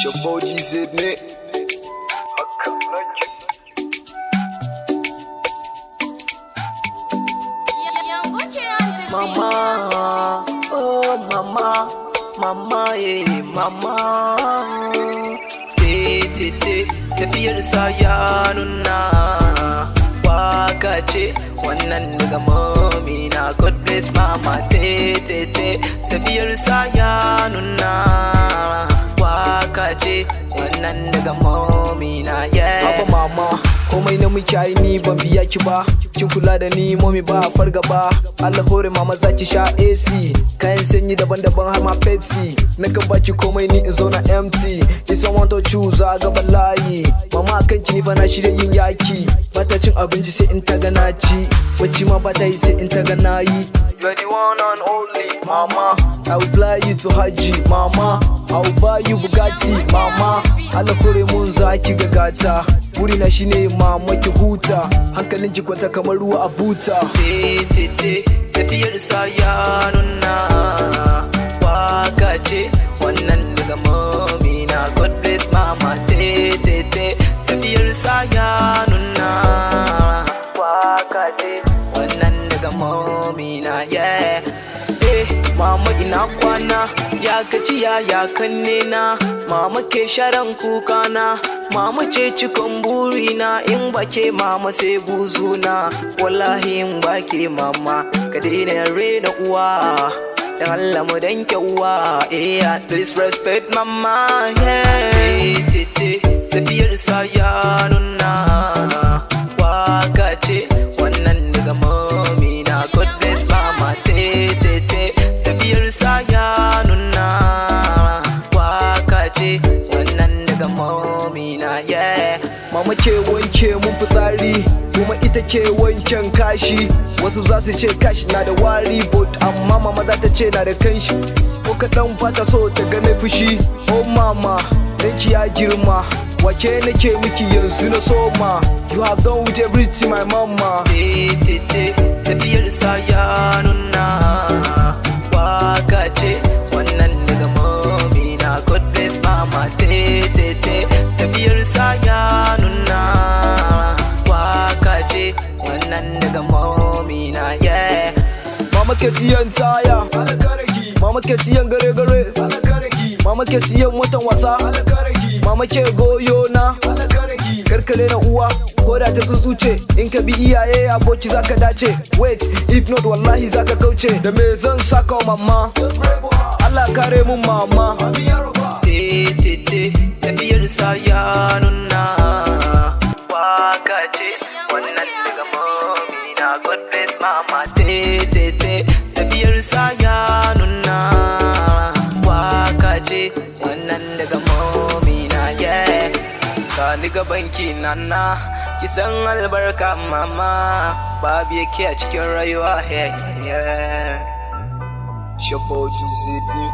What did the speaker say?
your body said me. Mama, oh mama, mama, yeah, mama. Te, tafiyar sa ya nuna. Waka ce wannan daga mami na. God bless mama. Te, tafiyar sa ya nuna. Waka ce wannan daga mami na, yeah. Haba mama, komai na muke yi ni ban biya ki ba. Kin kula da ni mami ba farga ba. Allah hore mama za ki sha AC. Kayan sanyi daban-daban har ma Pepsi. Na kan baki komai ni in zauna empty. If someone to choose a ga balayi. Mama kan ki ni fa na shirya yin yaki. Bata cin abinci sai in ta ga na ci. Bacci ma bata yi sai in ta ga na yi. You are the one and only, mama. I will fly you to Haji, mama. I will buy you Bugatti, mama. Allah hore mun za ki ga gata. Burina shine mama ki huta. Hankalin ki kwanta kamar ruwa a buta. Te, tafiyar sa ya nuna. Waka ce wannan daga mami na. God bless mama. Te, tafiyar sa ya nuna. Waka ce wannan daga mami na, yeah. Mama ina kwana, ya gajiya ya kanne na. Mama ke sharan kuka na. Mama ce cikon burina, in bake mama sai buzuna. Wallahi in bake mama, ka daina rena uwa. Dan Allah mu danke uwa, please respect mama, yeah. Te, tafiyar sa ya nuna. Waka ce wannan daga mami na. God bless mama. Te, tafiyar sa ya nuna. Waka ce wannan daga mami na, yeah. Mama ke wanke mun fitsari, kuma ita ke wanken kashi. Wasu za su ce kashi na da wari, but amma mama za ta ce na da kanshi. Ko kaɗan fata so ta gane fushi. Oh mama, danki ya girma. Wace nake miki yanzu na soma. You have done with everything my mama. Te, tafiyar sa ya nuna. Waka ce wannan daga mami na. God bless mama. Te, tafiyar sa ya nuna. Waka ce wannan daga mami na, yeah. Mama ke siyan taya, mama ke siyan gare-gare, mama ke siyan motan wasa, mama ke goyo na. Karkare na uwa, ko da ta tsuntsuce. In ka bi iyaye aboki zaka dace. Wait, if not wallahi zaka kauce. Da me zan saka mama, Allah kare mun mama. Te, tafiyar sa ya nuna. Waka ce wannan daga mami na. God bless mama. Te, tafiyar sa ya nuna. Waka ce wannan daga mami na, yeah. Ka ni gaban ki nana, ki san albarka mama. Babu yake a cikin rayuwa, yeah. Your body said me.